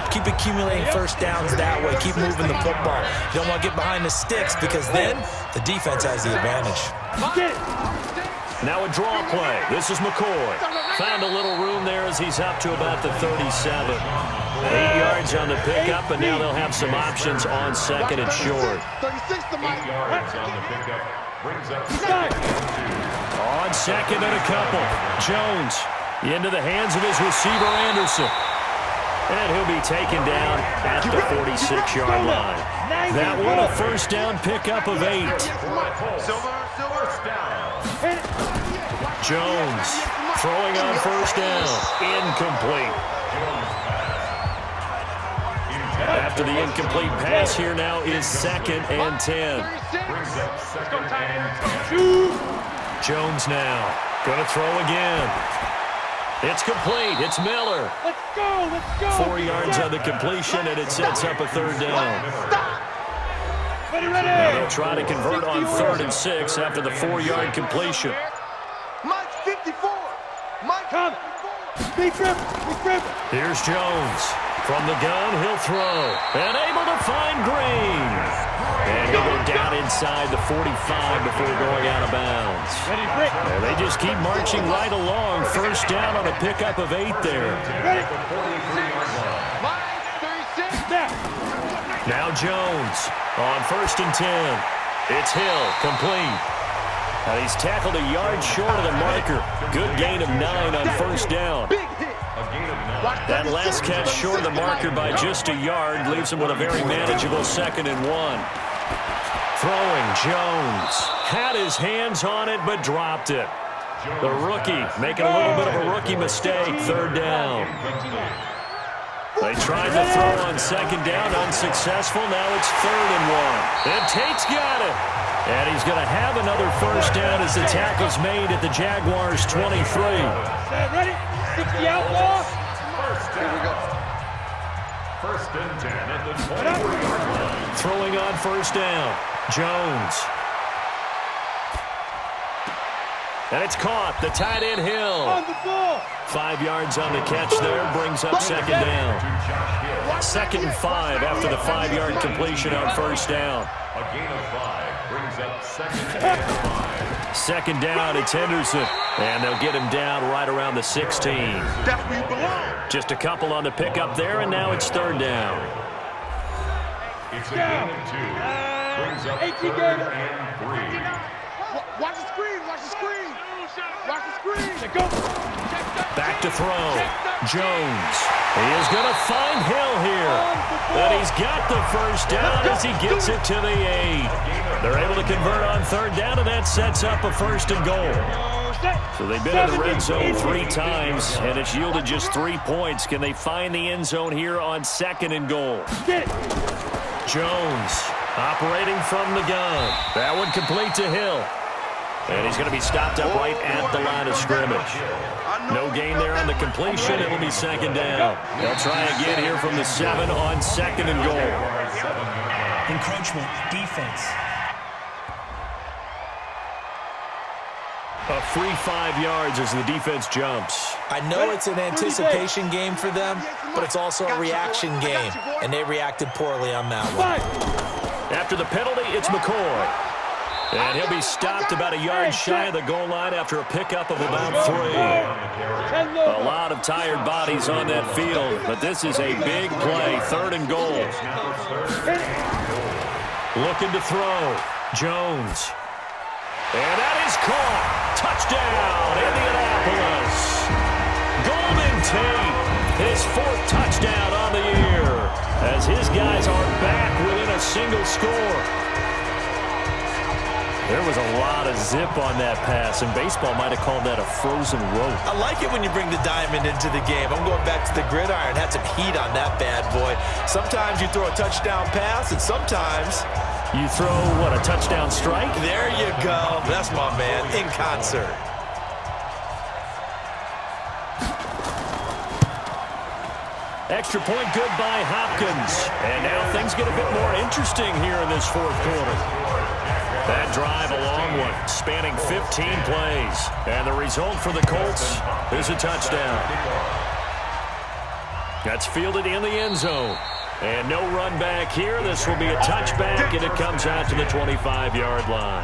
Keep accumulating first downs that way. Keep moving the football. You don't want to get behind the sticks because then the defense has the advantage. Now a draw play. This is McCoy. Found a little room there as he's up to about the 37. 8 yards on the pickup, and now they'll have some options on 2nd and short. 8 yards on the pickup. Brings up On 2nd and a couple. Jones into the hands of his receiver, Anderson. And he'll be taken down at the 46-yard line. That one a first down pickup of 8. First down. Jones throwing on first down. Incomplete. After the incomplete pass, here now is 2nd and 10. Jones now going to throw again. It's complete. It's Miller. Let's go. 4 yards on the completion, and it sets up a 3rd down. Ready. They'll try to convert on 3rd and 6 after the 4-yard completion. Mike 54. Mike, come. Big grip. Here's Jones. From the gun, he'll throw. And able to find Green. And he'll go down inside the 45 before going out of bounds. And they just keep marching right along. First down on a pickup of 8 there. Now Jones on 1st and 10. It's Hill, complete. And he's tackled a yard short of the marker. Good gain of 9 on first down. That last catch short of the marker by just a yard leaves him with a very manageable 2nd and 1. Throwing, Jones had his hands on it but dropped it. The rookie making a little bit of a rookie mistake, 3rd down. They tried to throw on 2nd down, unsuccessful. Now it's 3rd and 1. And Tate's got it. And he's going to have another first down as the tackle's made at the Jaguars' 23. Ready? 60 outlaw. Here we go. 1st and 10 at the 23-yard line. Throwing on first down. Jones. And it's caught. The tight end Hill. On the ball. 5 yards on the catch there. Brings up second down. 2nd and 5 after the 5-yard completion on first down. A gain of 5 brings up 2nd and 5. Second down, it's Henderson. And they'll get him down right around the 16. That's where you belong. Just a couple on the pickup there, and now it's 3rd down. It's a gain of 2. Brings up 18 3rd and 3. Watch the screen. Watch the screen. Watch the screen. Go. Back to throw. Jones. He is going to find Hill here. And he's got the first down as he gets it to the 8. They're able to convert on 3rd down, and that sets up a 1st and goal. So they've been in the red zone 3 times, and it's yielded just 3 points. Can they find the end zone here on 2nd and goal? Jones operating from the gun. That one complete to Hill. And he's going to be stopped up right at the line of scrimmage. No gain there on the completion. It will be 2nd down. They'll try again here from the 7 on 2nd and goal. Encroachment, defense. A free 5 yards as the defense jumps. I know it's an anticipation game for them, but it's also a reaction game, and they reacted poorly on that one. After the penalty, it's McCoy. And he'll be stopped about a yard shy of the goal line after a pickup of about 3. A lot of tired bodies on that field, but this is a big play, 3rd and goal. Looking to throw. Jones. And that is caught. Touchdown, Indianapolis. Golden Tate, his 4th touchdown on the year, as his guys are back within a single score. There was a lot of zip on that pass, and baseball might have called that a frozen rope. I like it when you bring the diamond into the game. I'm going back to the gridiron. Had some heat on that bad boy. Sometimes you throw a touchdown pass, and sometimes you throw, what, a touchdown strike? There you go. That's my man, in concert. Extra point good by Hopkins. And now things get a bit more interesting here in this 4th quarter. That drive, a long one, spanning 15 plays. And the result for the Colts is a touchdown. That's fielded in the end zone. And no run back here. This will be a touchback, and it comes out to the 25-yard line.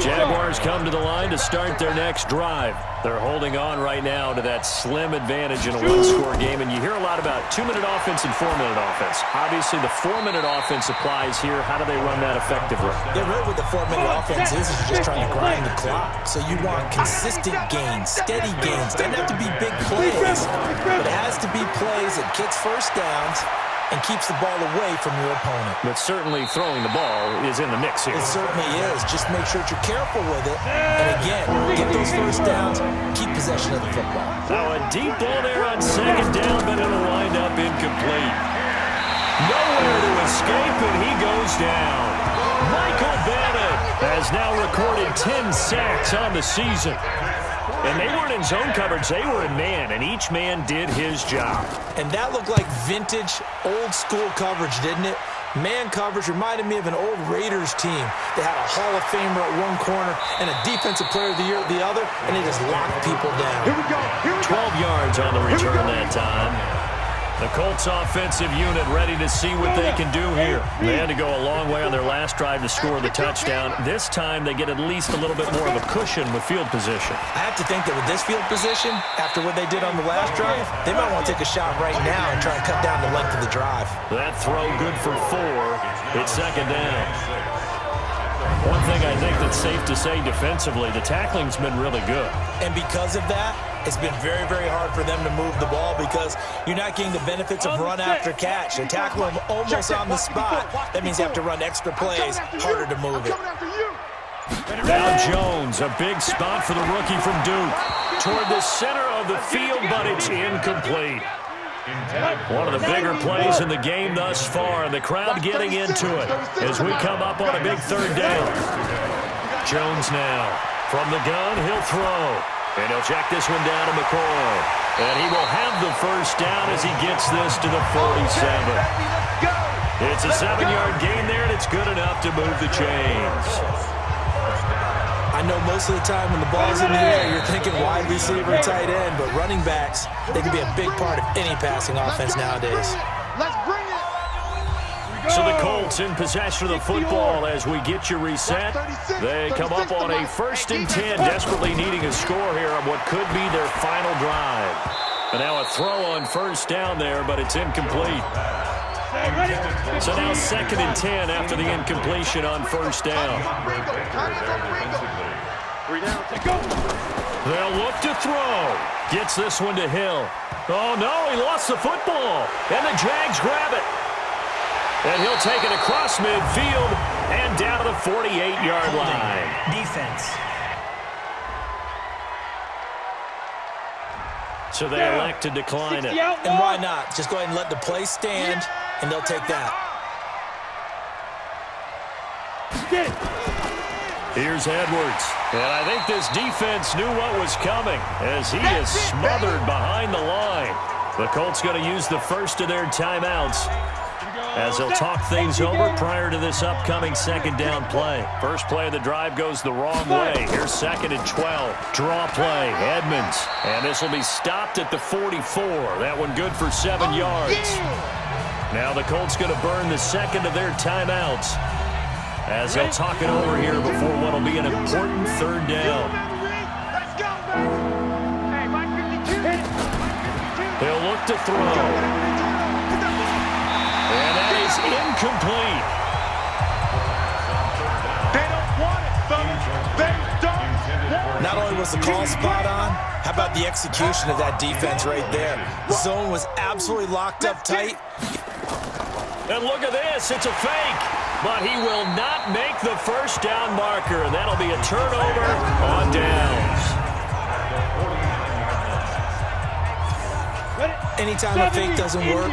Jaguars come to the line to start their next drive. They're holding on right now to that slim advantage in a one-score game, and you hear a lot about 2-minute offense and 4-minute offense. Obviously, the 4-minute offense applies here. How do they run that effectively? Yeah, really what the 4-minute offense is just trying to grind the clock. So you want consistent gains, steady gains. Doesn't have to be big plays, but it has to be plays that gets first downs and keeps the ball away from your opponent. But certainly throwing the ball is in the mix here. It certainly is. Just make sure that you're careful with it. And again, get those first downs, keep possession of the football. Now a deep ball there on 2nd down, but it'll wind up incomplete. Nowhere to escape, and he goes down. Michael Bennett has now recorded 10 sacks on the season. And they weren't in zone coverage, they were in man, and each man did his job. And that looked like vintage, old-school coverage, didn't it? Man coverage reminded me of an old Raiders team. They had a Hall of Famer at one corner and a Defensive Player of the Year at the other, and they just locked people down. Here we go. 12 yards on the return that time. The Colts offensive unit ready to see what they can do here. They had to go a long way on their last drive to score the touchdown. This time they get at least a little bit more of a cushion with field position. I have to think that with this field position, after what they did on the last drive, they might want to take a shot right now and try and cut down the length of the drive. That throw good for 4. It's 2nd down. One thing I think that's safe to say defensively, the tackling's been really good. And because of that, it's been very, very hard for them to move the ball because you're not getting the benefits of run after catch. They tackle them almost on the spot. That means you have to run extra plays, harder to move it. Now Jones, a big spot for the rookie from Duke. Toward the center of the field, but it's incomplete. One of the bigger plays in the game thus far, and the crowd getting into it as we come up on a big 3rd down. Jones now. From the gun, he'll throw. And he'll check this one down to McCoy. And he will have the first down as he gets this to the 47. It's a 7-yard gain there, and it's good enough to move the chains. I know most of the time when the ball's in the air, you're thinking wide receiver, tight end, but running backs, they can be a big part of any passing offense nowadays. Let's bring it. So the Colts in possession of the football as we get you reset. They come up on a 1st and 10, desperately needing a score here on what could be their final drive. And now a throw on 1st down there, but it's incomplete. So now 2nd and 10 after the incompletion on 1st down. 3 down, take go. They'll look to throw. Gets this one to Hill. Oh, no, he lost the football. And the Jags grab it. And he'll take it across midfield and down to the 48-yard line. Defense. So they elect to decline it. And why not? Just go ahead and let the play stand, and they'll take that. Here's Edwards. And I think this defense knew what was coming as he is smothered behind the line. The Colts going to use the first of their timeouts as they'll talk things over prior to this upcoming 2nd down play. First play of the drive goes the wrong way. Here's 2nd and 12. Draw play, Edmonds. And this will be stopped at the 44. That one good for 7 yards. Now the Colts going to burn the 2nd of their timeouts as they'll talk it over here before what will be an important 3rd down. Let's go, man. Hey, Mike 52. They'll look to throw. And that is incomplete. They don't want it, folks. They don't want it. Not only was the call spot on, how about the execution of that defense right there? The zone was absolutely locked up tight. And look at this. It's a fake. But he will not make the 1st down marker. And that'll be a turnover on downs. Anytime a fake doesn't work,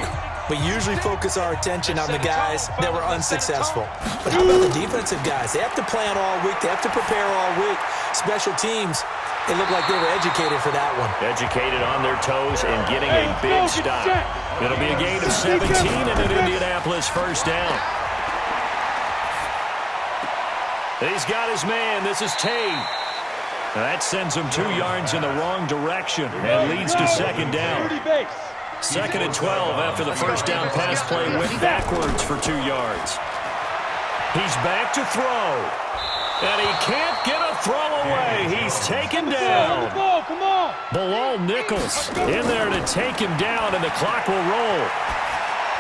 we usually focus our attention on the guys that were unsuccessful. But how about the defensive guys? They have to plan all week. They have to prepare all week. Special teams, it looked like they were educated for that one. Educated on their toes and getting a big stop. It'll be a gain of 17 and an Indianapolis 1st down. He's got his man. This is Tate. That sends him 2 yards in the wrong direction and leads to 2nd down. 2nd and 12 after the 1st down pass play went backwards for 2 yards. He's back to throw. And he can't get a throw away. He's taken down. Come on. Bilal Nichols in there to take him down, and the clock will roll.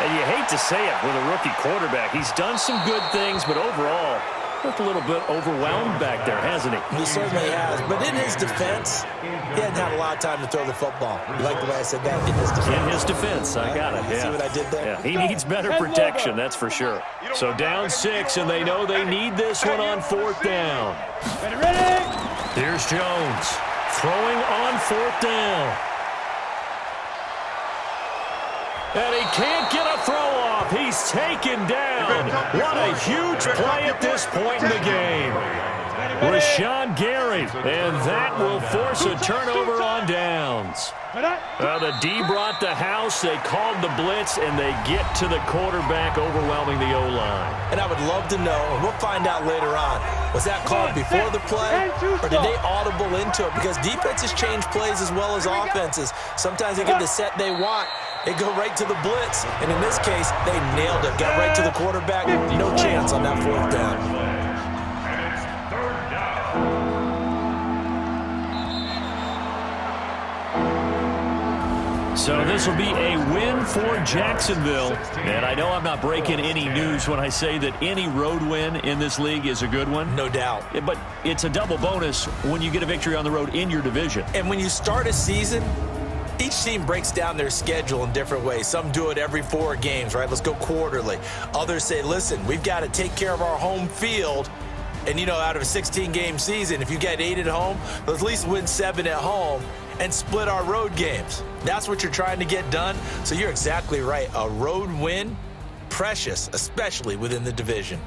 And you hate to say it with a rookie quarterback. He's done some good things, but overall, looked a little bit overwhelmed back there, hasn't he? He certainly has. But in his defense, he hadn't had a lot of time to throw the football. You like the way I said that? In his defense. In his defense, I got it. See what I did there? Yeah, he needs better protection, that's for sure. So down 6, and they know they need this one on 4th down. Ready? Here's Jones throwing on 4th down. And he can't get a throw off. He's taken down. What a huge play at this point in the game. Rashawn Gary, and that will force a turnover on downs. The D brought the house. They called the blitz, and they get to the quarterback, overwhelming the O-line. And I would love to know, and we'll find out later on, was that called before the play, or did they audible into it? Because defenses change plays as well as offenses. Sometimes they get the set they want. They go right to the blitz, and in this case, they nailed it. Got right to the quarterback. No chance on that 4th down. And it's 3rd down. So this will be a win for Jacksonville. And I know I'm not breaking any news when I say that any road win in this league is a good one. No doubt. But it's a double bonus when you get a victory on the road in your division. And when you start a season, each team breaks down their schedule in different ways. Some do it every 4 games, right? Let's go quarterly. Others say, listen, we've got to take care of our home field. And, you know, out of a 16-game season, if you get 8 at home, let's at least win 7 at home and split our road games. That's what you're trying to get done. So you're exactly right. A road win, precious, especially within the division.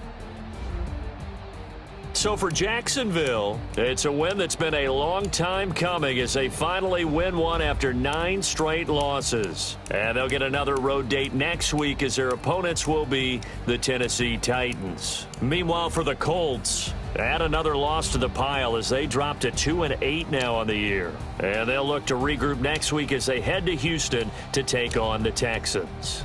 So for Jacksonville, it's a win that's been a long time coming as they finally win one after 9 straight losses. And they'll get another road date next week as their opponents will be the Tennessee Titans. Meanwhile, for the Colts, Add another loss to the pile as they drop to 2-8 now on the year. And they'll look to regroup next week as they head to Houston to take on the Texans.